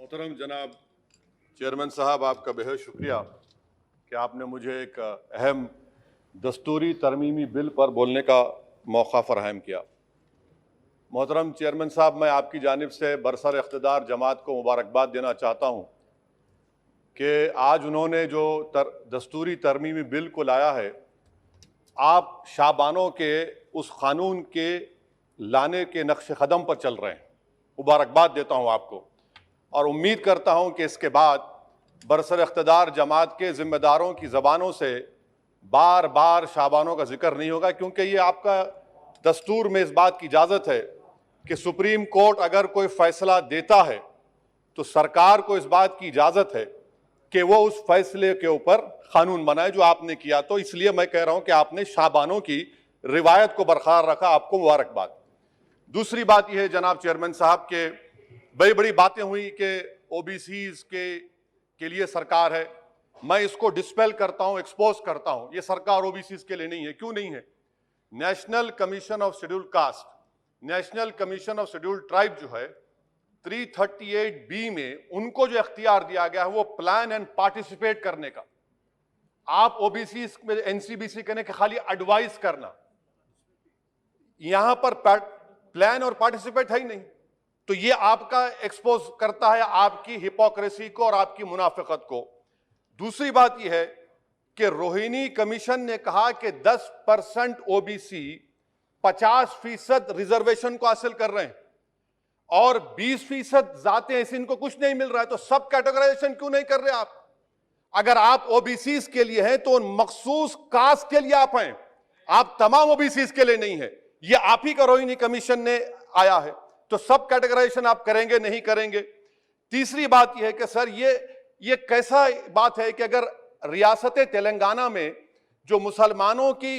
मोहतरम जनाब चेयरमैन साहब, आपका बेहद शुक्रिया कि आपने मुझे एक अहम दस्तूरी तरमीमी बिल पर बोलने का मौका फराहम किया। मोहतरम चेयरमैन साहब, मैं आपकी जानिब से बरसर इख्तिदार जमात को मुबारकबाद देना चाहता हूँ कि आज उन्होंने जो दस्तूरी तरमीमी बिल को लाया है, आप शाबानों के उस कानून के लाने के नक्श कदम पर चल रहे हैं। मुबारकबाद देता हूँ आपको और उम्मीद करता हूँ कि इसके बाद बरसर इख्तिदार जमात के ज़िम्मेदारों की ज़बानों से बार बार शाबानों का जिक्र नहीं होगा, क्योंकि ये आपका दस्तूर में इस बात की इजाज़त है कि सुप्रीम कोर्ट अगर कोई फ़ैसला देता है तो सरकार को इस बात की इजाज़त है कि वो उस फैसले के ऊपर कानून बनाए जो आपने किया। तो इसलिए मैं कह रहा हूँ कि आपने शाबानों की रिवायत को बरकरार रखा, आपको मुबारकबाद। दूसरी बात यह है जनाब चेयरमैन साहब के बड़ी बड़ी बातें हुई कि ओबीसीज के लिए सरकार है। मैं इसको डिस्पेल करता हूं, एक्सपोज करता हूं। ये सरकार ओबीसीज के लिए नहीं है। क्यों नहीं है? National commission of scheduled caste, national commission of scheduled tribe जो है 338B में उनको जो इख्तियार दिया गया है वो प्लान एंड पार्टिसिपेट करने का। आप ओबीसीज में एनसीबीसी कहने के खाली एडवाइस करना, यहां पर प्लान और पार्टिसिपेट है ही नहीं। तो ये आपका एक्सपोज करता है आपकी हिपोक्रेसी को और आपकी मुनाफिकत को। दूसरी बात यह है कि रोहिणी कमीशन ने कहा कि 10% ओबीसी 50% रिजर्वेशन को हासिल कर रहे हैं और 20% जाते हैं, इनको कुछ नहीं मिल रहा है। तो सब कैटेगराइजेशन क्यों नहीं कर रहे आप? अगर आप ओबीसी के लिए हैं तो मखसूस कास्ट के लिए आप हैं, आप तमाम ओबीसी के लिए नहीं है। ये आप ही का रोहिणी कमीशन ने आया है। तो सब कैटेगराइजेशन आप करेंगे नहीं करेंगे? तीसरी बात यह है कि सर ये कैसा बात है कि अगर रियासत तेलंगाना में जो मुसलमानों की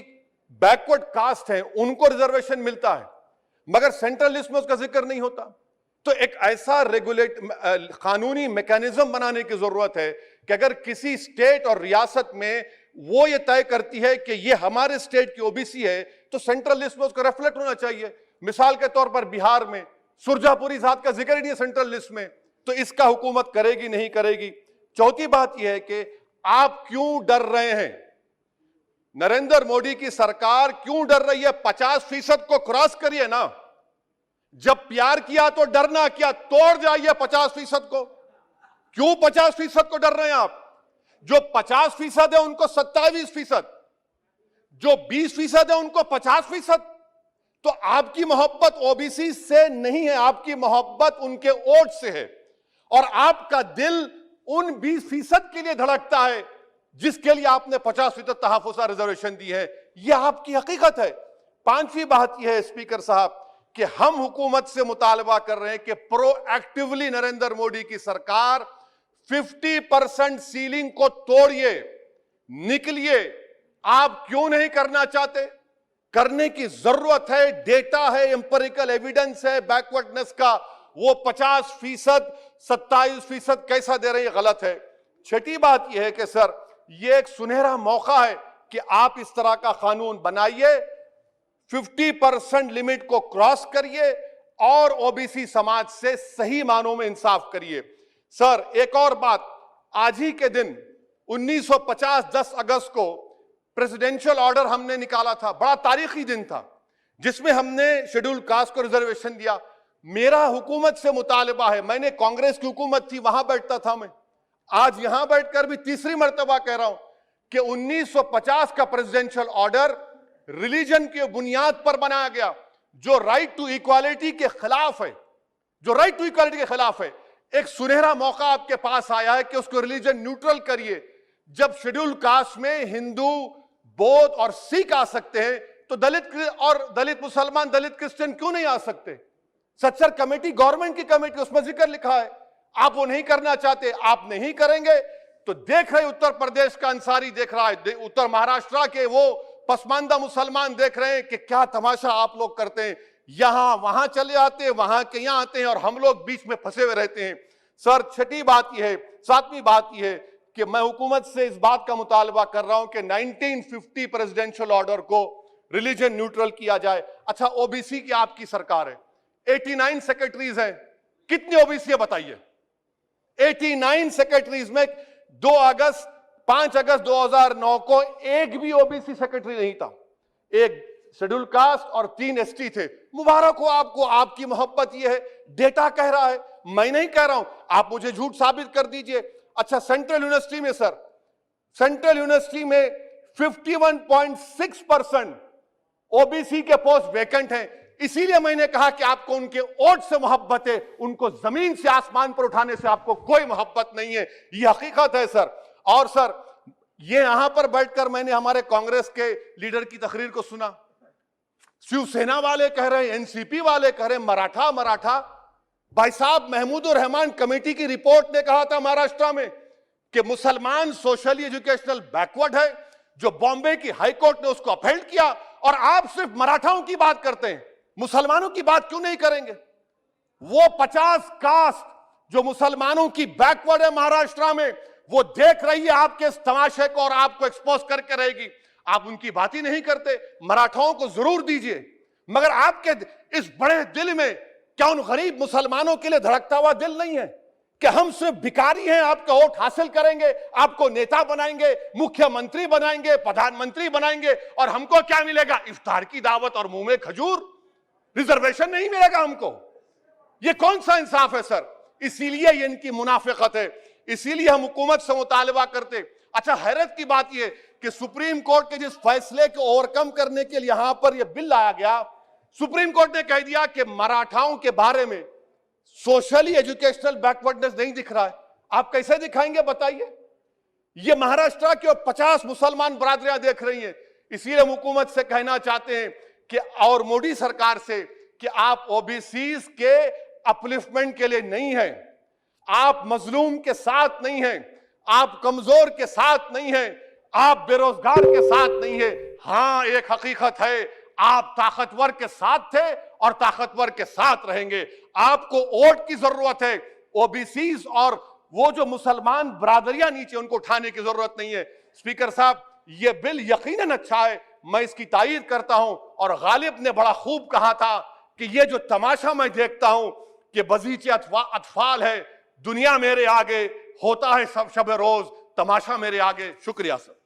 बैकवर्ड कास्ट है उनको रिजर्वेशन मिलता है मगर सेंट्रल लिस्ट में उसका जिक्र नहीं होता। तो एक ऐसा कानूनी मैकेनिज्म बनाने की जरूरत है कि अगर किसी स्टेट और रियासत में वो ये तय करती है कि ये हमारे स्टेट की ओबीसी है तो सेंट्रल लिस्ट में उसका रिफ्लेक्ट होना चाहिए। मिसाल के तौर पर बिहार में सुरजापुरी जात का जिक्र ही नहीं है सेंट्रल लिस्ट में, तो इसका हुकूमत करेगी नहीं करेगी। चौथी बात यह है कि आप क्यों डर रहे हैं? नरेंद्र मोदी की सरकार क्यों डर रही है? 50% को क्रॉस करिए ना। जब प्यार किया तो डरना क्या, तोड़ जाइए 50% को। क्यों 50% को डर रहे हैं आप? जो 50% है उनको 27%, जो 20% है उनको 50%। तो आपकी मोहब्बत ओबीसी से नहीं है, आपकी मोहब्बत उनके वोट से है और आपका दिल उन 20% के लिए धड़कता है जिसके लिए आपने 50% तहफ़्फ़ुज़ रिजर्वेशन दी है। यह आपकी हकीकत है। पांचवी बात यह है स्पीकर साहब कि हम हुकूमत से मुतालबा कर रहे हैं कि प्रोएक्टिवली नरेंद्र मोदी की सरकार 50% सीलिंग को तोड़िए, निकलिए। आप क्यों नहीं करना चाहते? करने की जरूरत है, डेटा है, एम्पिरिकल एविडेंस है बैकवर्डनेस का। वो 50%, 27% कैसा दे रहे हैं, गलत है। छठी बात यह है कि सर ये एक सुनहरा मौका है कि आप इस तरह का कानून बनाइए, 50% लिमिट को क्रॉस करिए और ओबीसी समाज से सही मानों में इंसाफ करिए। सर एक और बात, आज ही के दिन 1950 10 अगस्त को प्रेसिडेंशियल ऑर्डर हमने निकाला था, बड़ा तारीखी दिन था जिसमें हमने शेड्यूल्ड कास्ट को रिजर्वेशन दिया। मेरा हुकूमत से मुतालबा है, मैंने कांग्रेस की हुकूमत थी वहां बैठता था मैं, आज यहां बैठकर भी तीसरी मर्तबा कह रहा हूं कि 1950 का प्रेसिडेंशियल ऑर्डर रिलीजन के बुनियाद पर बनाया गया जो राइट टू इक्वालिटी के खिलाफ है, जो राइट टू इक्वालिटी के खिलाफ है। एक सुनहरा मौका आपके पास आया है कि उसको रिलीजन न्यूट्रल करिए। जब शेड्यूल्ड कास्ट में हिंदू, बौद्ध और सिख आ सकते हैं तो दलित मुसलमान, दलित क्रिश्चियन क्यों नहीं आ सकते? सच्चर कमेटी गवर्नमेंट की कमेटी, उसमें जिक्र लिखा है। आप वो नहीं करना चाहते, आप नहीं करेंगे तो देख रहे उत्तर प्रदेश का अंसारी देख रहा है, उत्तर महाराष्ट्र के वो पसमानदा मुसलमान देख रहे हैं कि क्या तमाशा आप लोग करते हैं। यहां वहां चले आते हैं, वहां के यहां आते हैं और हम लोग बीच में फंसे हुए रहते हैं। सर छठी बात यह है, सातवीं बात यह है कि मैं हुकूमत से इस बात का मुतालबा कर रहा हूं कि 1950 प्रेसिडेंशियल ऑर्डर को रिलीजन न्यूट्रल किया जाए। अच्छा, ओबीसी की आपकी सरकार है, 89 सेक्रेटरीज हैं, कितने ओबीसी है बताइए? 89 सेक्रेटरीज में 5 अगस्त 2009 को एक भी ओबीसी सेक्रेटरी नहीं था। एक शेड्यूल कास्ट और 3 एसटी थे। मुबारक हो आपको, आपकी मोहब्बत ये है, डेटा कह रहा है, मैं नहीं कह रहा हूं, आप मुझे झूठ साबित कर दीजिए। अच्छा, सेंट्रल यूनिवर्सिटी में सर, सेंट्रल यूनिवर्सिटी में 51.6% ओबीसी के पोस्ट वैकेंट हैं। इसीलिए मैंने कहा कि आपको उनके वोट से मोहब्बत है, उनको जमीन से आसमान पर उठाने से आपको कोई मोहब्बत नहीं है। यह हकीकत है सर। और सर, ये यहां पर बैठकर मैंने हमारे कांग्रेस के लीडर की तकरीर को सुना। शिवसेना वाले कह रहे हैं, एनसीपी वाले कह रहे हैं मराठा मराठा। भाई साहब, महमूदुर रहमान कमेटी की रिपोर्ट ने कहा था महाराष्ट्र में कि मुसलमान सोशली एजुकेशनल बैकवर्ड है, जो बॉम्बे की हाईकोर्ट ने उसको अपहेल्ड किया। और आप सिर्फ मराठाओं की बात करते हैं, मुसलमानों की बात क्यों नहीं करेंगे? वो 50 कास्ट जो मुसलमानों की बैकवर्ड है महाराष्ट्र में, वो देख रही है आपके इस तमाशे को और आपको एक्सपोज करके रहेगी। आप उनकी बात ही नहीं करते। मराठाओं को जरूर दीजिए, मगर आपके इस बड़े दिल में क्या उन गरीब मुसलमानों के लिए धड़कता हुआ दिल नहीं है कि हम सिर्फ भिखारी हैं, आपका वोट हासिल करेंगे, आपको नेता बनाएंगे, मुख्यमंत्री बनाएंगे, प्रधानमंत्री बनाएंगे, और हमको क्या मिलेगा? इफ्तार की दावत और मुंह में खजूर, रिजर्वेशन नहीं मिलेगा हमको। ये कौन सा इंसाफ है सर? इसीलिए ये इनकी मुनाफिकत है, इसीलिए हम हुकूमत से मुतालबा करते। अच्छा, हैरत की बात यह कि सुप्रीम कोर्ट के जिस फैसले को ओवरकम करने के लिए यहां पर यह बिल लाया गया, सुप्रीम कोर्ट ने कह दिया कि मराठाओं के बारे में सोशली एजुकेशनल बैकवर्डनेस नहीं दिख रहा है। आप कैसे दिखाएंगे बताइए? ये महाराष्ट्र के 50 मुसलमान बरादरियां देख रही हैं। इसीलिए हम हुकूमत से कहना चाहते हैं कि, और मोदी सरकार से, कि आप ओबीसीज के अपलिफ्टमेंट के लिए नहीं हैं, आप मजलूम के साथ नहीं हैं, आप कमजोर के साथ नहीं हैं, आप बेरोजगार के साथ नहीं है। हां, एक हकीकत है, आप ताकतवर के साथ थे और ताकतवर के साथ रहेंगे। आपको वोट की जरूरत है, ओबीसीज और वो जो मुसलमान बरादरियां नीचे, उनको उठाने की जरूरत नहीं है। स्पीकर साहब, ये बिल यकीनन अच्छा है, मैं इसकी तायीद करता हूं। और गालिब ने बड़ा खूब कहा था कि ये जो तमाशा मैं देखता हूं कि बगीचे अतफाल है, दुनिया मेरे आगे, होता है सब शब रोज, तमाशा मेरे आगे। शुक्रिया सर।